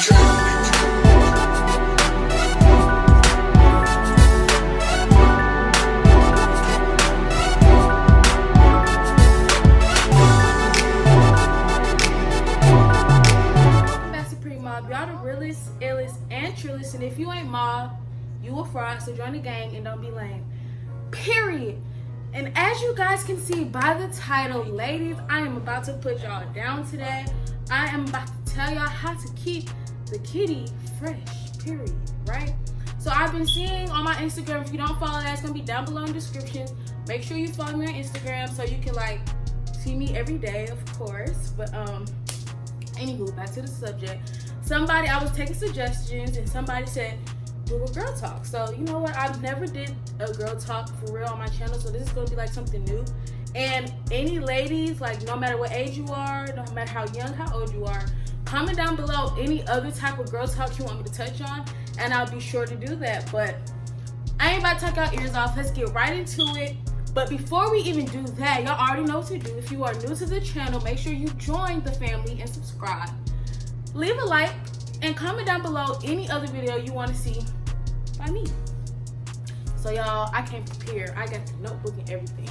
Y'all the realest, illest, and trillest, and if you ain't mob, you a fraud, so join the gang and don't be lame. Period. And as you guys can see by the title, ladies, I am about to put y'all down today. I am about to tell y'all how to keep the kitty fresh, period, right? So I've been seeing on my Instagram, if you don't follow that, it's gonna be down below in the description. Make sure you follow me on Instagram so you can like see me every day, of course. But anywho, back to the subject. I was taking suggestions and somebody said, do a girl talk. So you know what, I've never did a girl talk for real on my channel, so this is gonna be like something new. And any ladies, like no matter what age you are, no matter how young, how old you are, comment down below any other type of girl talk you want me to touch on, and I'll be sure to do that. But I ain't about to talk our ears off. Let's get right into it. But before we even do that, y'all already know what to do. If you are new to the channel, make sure you join the family and subscribe. Leave a like and comment down below any other video you want to see by me. So y'all, I came prepared. I got the notebook and everything.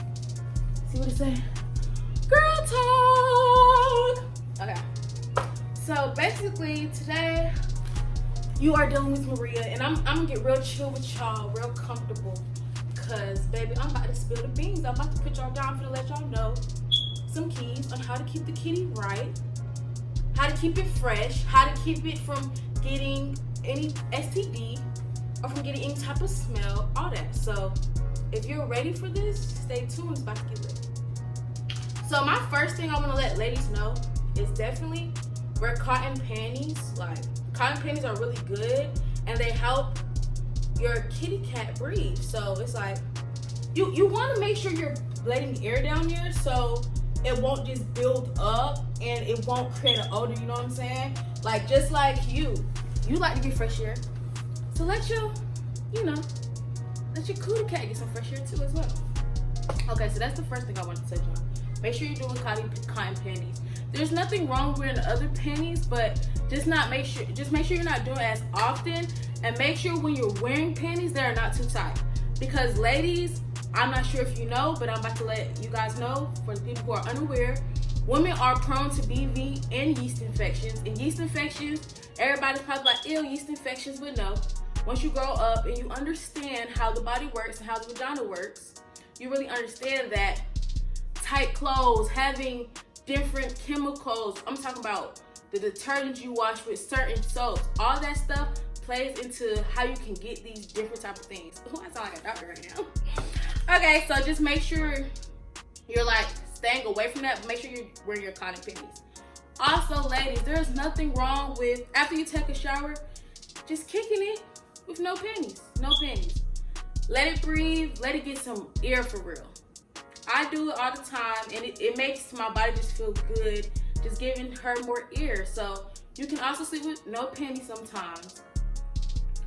See what it say? Girl talk! Okay. So basically today, you are dealing with Maria, and I'm gonna get real chill with y'all, real comfortable. Because baby, I'm about to spill the beans. I'm about to put y'all down for to let y'all know some keys on how to keep the kitty right, how to keep it fresh, how to keep it from getting any STD or from getting any type of smell, all that. So if you're ready for this, stay tuned, it's about to get lit. So my first thing I want to let ladies know is definitely wear cotton panties. Like, cotton panties are really good and they help your kitty cat breathe. So it's like you want to make sure you're letting the air down there so it won't just build up and it won't create an odor, you know what I'm saying? Like, just like you like to get fresh air, so let your cootie cat get some fresh air too as well. Okay, so that's the first thing I want to touch on. Make sure you're doing cotton panties. There's nothing wrong with wearing other panties, but just make sure you're not doing it as often, and make sure when you're wearing panties they are not too tight. Because ladies, I'm not sure if you know, but I'm about to let you guys know, for the people who are unaware, women are prone to BV and yeast infections. And yeast infections, everybody's probably like, ew, yeast infections, but no. Once you grow up and you understand how the body works and how the vagina works, you really understand that tight clothes, having different chemicals, I'm talking about the detergents you wash with, certain soaps, all that stuff plays into how you can get these different type of things. Oh, I sound like a doctor right now. Okay, so just make sure you're like staying away from that, but make sure you're wearing your cotton panties. Also, ladies, there's nothing wrong with, after you take a shower, just kicking it with no panties. No panties. Let it breathe, let it get some air for real. I do it all the time, and it makes my body just feel good, just giving her more air. So you can also sleep with no panties sometimes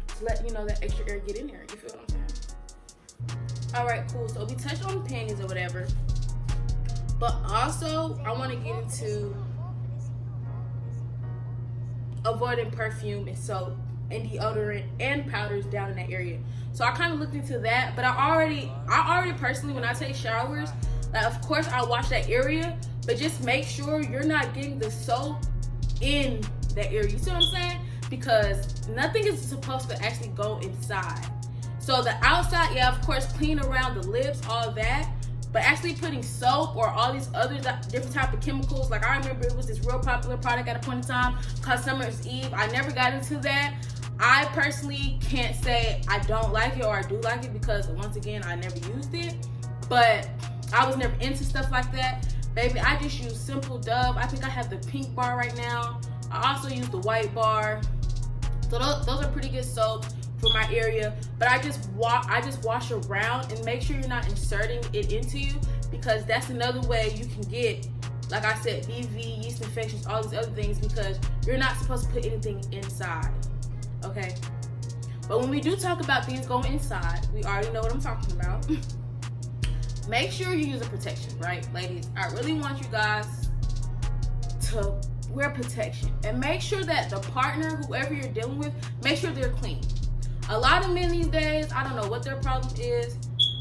to let you know that extra air get in there. You feel what I'm saying? All right, cool. So we touched on panties or whatever, but also I want to get into avoiding perfume and soap and deodorant and powders down in that area. So I kind of looked into that, but I already personally, when I take showers, like, of course I wash that area, but just make sure you're not getting the soap in that area. You see what I'm saying? Because nothing is supposed to actually go inside. So the outside, yeah, of course, clean around the lips, all that, but actually putting soap or all these other different type of chemicals, like I remember it was this real popular product at a point in time called Summer's Eve. I never got into that. I personally can't say I don't like it or I do like it, because once again, I never used it, but I was never into stuff like that. Baby, I just use Simple Dove. I think I have the pink bar right now. I also use the white bar. So those are pretty good soaps for my area, but I just wash around and make sure you're not inserting it into you, because that's another way you can get, like I said, BV, yeast infections, all these other things, because you're not supposed to put anything inside, okay? But when we do talk about things going inside, we already know what I'm talking about. Make sure you use a protection, right, ladies? I really want you guys to wear protection. And make sure that the partner, whoever you're dealing with, make sure they're clean. A lot of men these days, I don't know what their problem is,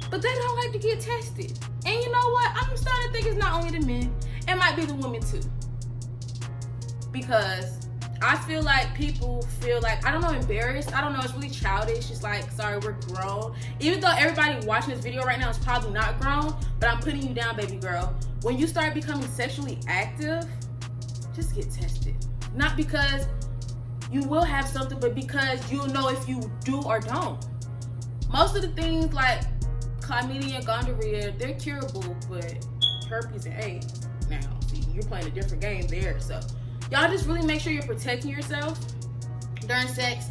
but they don't like to get tested. And you know what? I'm starting to think it's not only the men, it might be the women too. Because I feel like people feel like, I don't know, embarrassed. I don't know, it's really childish. It's like, sorry, we're grown. Even though everybody watching this video right now is probably not grown, but I'm putting you down, baby girl. When you start becoming sexually active, just get tested. Not because you will have something, but because you'll know if you do or don't. Most of the things like chlamydia and gonorrhea, they're curable, but herpes and AIDS, now, see, you're playing a different game there. So y'all just really make sure you're protecting yourself during sex,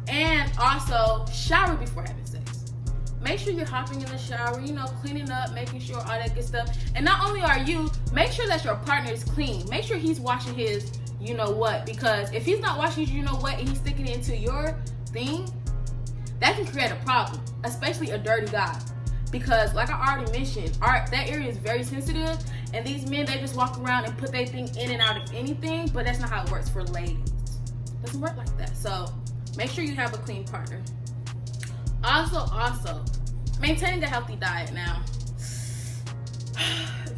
and also shower before having sex. Make sure you're hopping in the shower, you know, cleaning up, making sure all that good stuff. And not only are you, make sure that your partner is clean. Make sure he's washing his you know what, because if he's not washing his you know what and he's sticking it into your thing, that can create a problem, especially a dirty guy. Because like I already mentioned, that area is very sensitive, and these men, they just walk around and put their thing in and out of anything, but that's not how it works for ladies. It doesn't work like that. So make sure you have a clean partner. Also, maintaining a healthy diet. Now,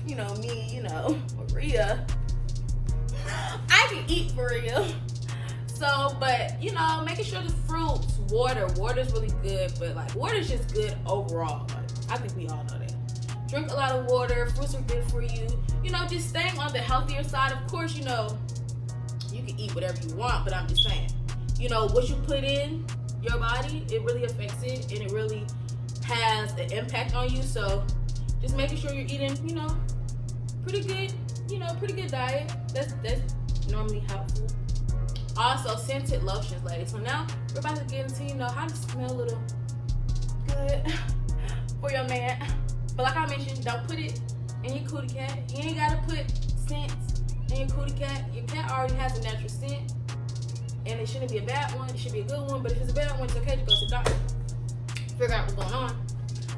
you know me, you know, Maria, I can eat for real. So, but you know, making sure the fruits, water's really good, but like water's just good overall. Like, I think we all know that. Drink a lot of water, fruits are good for you. You know, just staying on the healthier side. Of course, you know, you can eat whatever you want, but I'm just saying, you know, what you put in your body, it really affects it, and it really has an impact on you. So just making sure you're eating, you know, pretty good diet. That's normally helpful. Also, scented lotions, ladies. So now we're about to get into, you know, how to smell a little good for your man. But like I mentioned, don't put it in your cootie cat. You ain't gotta put scents in your cootie cat. Your cat already has a natural scent, and it shouldn't be a bad one. It should be a good one. But if it's a bad one, it's okay to go to the doctor, figure out what's going on.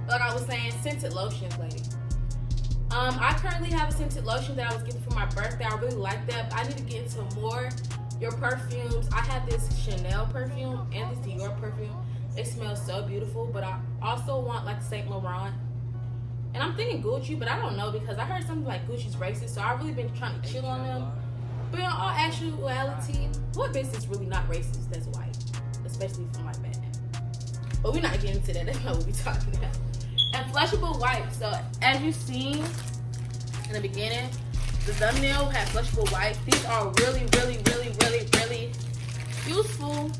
But like I was saying, scented lotions, ladies. I currently have a scented lotion that I was getting for my birthday. I really like that, but I need to get into more. Your perfumes, I have this Chanel perfume and this Dior perfume. It smells so beautiful, but I also want like Saint Laurent. And I'm thinking Gucci, but I don't know, because I heard something like Gucci's racist, so I've really been trying to chill on them. But in all actuality, what bitch is really not racist that's white? Especially from my man. But we're not getting into that, that's not what we're talking about. And flushable wipes. So as you've seen in the beginning, the thumbnail had flushable wipes. These are really useful.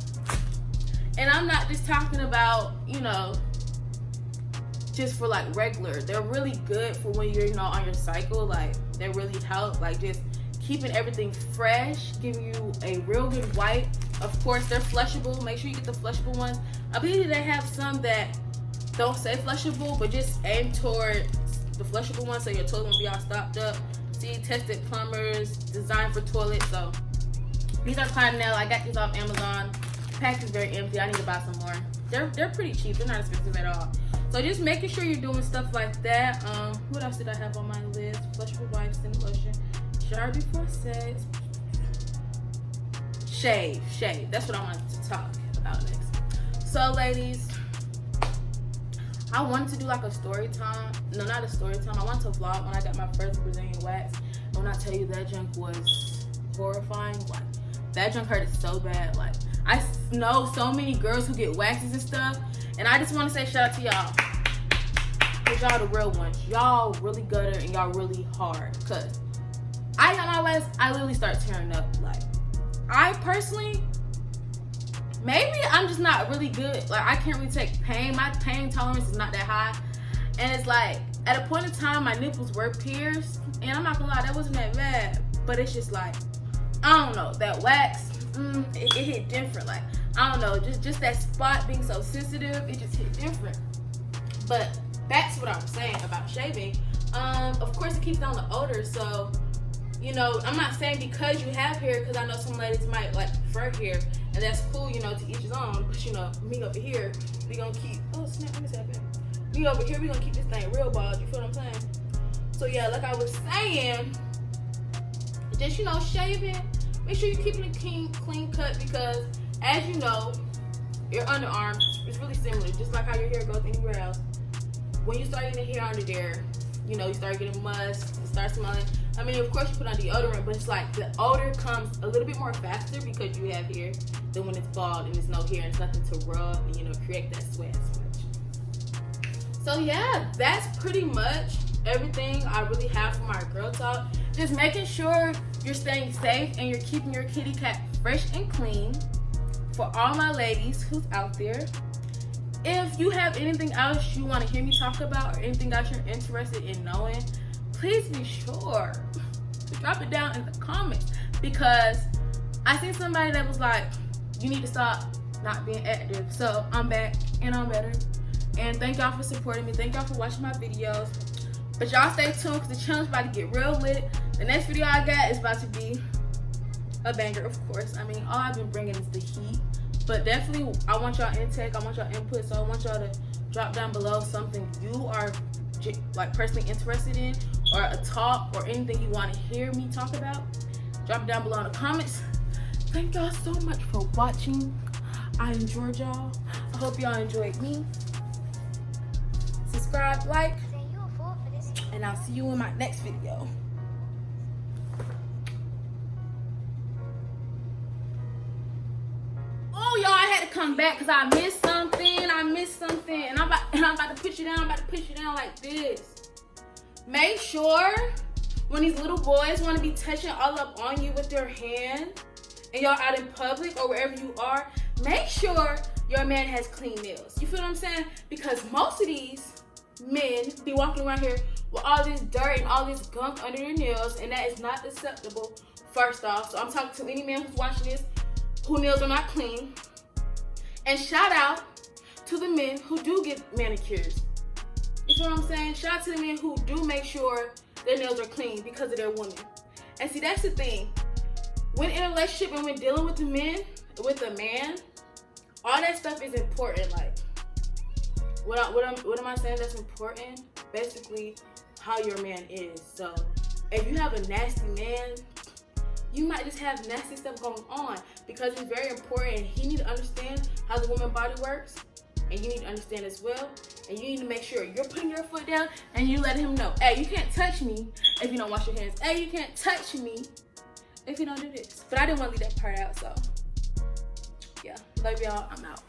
And I'm not just talking about, you know, just for like regular. They're really good for when you're, you know, on your cycle. Like, they really help, like just keeping everything fresh, giving you a real good wipe. Of course, they're flushable. Make sure you get the flushable ones. I believe they have some that don't say flushable, but just aim toward the flushable ones so your toilet won't be all stopped up. See, tested plumbers, designed for toilets. So these are Cardinal. I got these off Amazon. The pack is very empty. I need to buy some more. They're pretty cheap. They're not expensive at all. So just making sure you're doing stuff like that. What else did I have on my list? Flushable wipes, scented lotion, shower before sex, shave. That's what I wanted to talk about next. So ladies, I wanted to do like a story time. No, not a story time. I wanted to vlog when I got my first Brazilian wax. And when I tell you that junk was horrifying, like that junk hurted so bad. Like, I know so many girls who get waxes and stuff, and I just want to say shout out to y'all, cause y'all the real ones. Y'all really gutter and y'all really hard. Cause I got my wax, I literally start tearing up. Like, I personally, maybe I'm just not really good. Like, I can't really take pain. My pain tolerance is not that high. And it's like, at a point in time, my nipples were pierced. And I'm not gonna lie, that wasn't that bad. But it's just like, I don't know, that wax, it hit different. Like, I don't know, just that spot being so sensitive, it just hit different. But that's what I'm saying about shaving. Of course, it keeps down the odor. So, you know, I'm not saying because you have hair, because I know some ladies might like prefer hair, and that's cool, you know, to each his own. But you know, me over here, we gonna keep, oh snap, let me say that. Me over here, we gonna keep this thing real bald, you feel what I'm saying? So yeah, like I was saying, just, you know, shaving, make sure you're keeping it clean cut, because as you know, your underarms is really similar, just like how your hair goes anywhere else. When you start getting hair under there, you know, you start getting musk, you start smelling. I mean, of course you put on deodorant, but it's like the odor comes a little bit more faster because you have hair than when it's bald and there's no hair and it's nothing to rub and, you know, create that sweat smudge. So yeah, that's pretty much everything I really have for my girl talk. Just making sure you're staying safe and you're keeping your kitty cat fresh and clean. For all my ladies who's out there, if you have anything else you want to hear me talk about or anything else you're interested in knowing, please be sure to drop it down in the comments, because I seen somebody that was like, you need to stop not being active. So I'm back and I'm better. And thank y'all for supporting me. Thank y'all for watching my videos. But y'all stay tuned, because the channel's about to get real lit. The next video I got is about to be a banger, of course. I mean, all I've been bringing is the heat. But definitely, I want y'all intake. I want y'all input. So I want y'all to drop down below something you are like personally interested in, or a talk, or anything you want to hear me talk about. Drop it down below in the comments. Thank y'all so much for watching. I enjoyed y'all. I hope y'all enjoyed me. Subscribe, like, and I'll see you in my next video. Oh, y'all, I had to come back because I missed something. And I'm about to push you down. Like this. Make sure when these little boys want to be touching all up on you with their hand, and y'all out in public or wherever you are, make sure your man has clean nails. You feel what I'm saying? Because most of these men be walking around here with all this dirt and all this gunk under their nails, and that is not acceptable, first off. So I'm talking to any man who's watching this who nails are not clean. And shout out to the men who do get manicures. You feel what I'm saying? Shout out to the men who do make sure their nails are clean because of their women. And see, that's the thing. When in a relationship and when dealing with a man, all that stuff is important. Like, what am I saying that's important? Basically, how your man is. So, if you have a nasty man, you might just have nasty stuff going on, because it's very important. He need to understand how the woman body works, and you need to understand as well. And you need to make sure you're putting your foot down and you let him know, hey, you can't touch me if you don't wash your hands. Hey, you can't touch me if you don't do this. But I didn't want to leave that part out, so yeah. Love y'all. I'm out.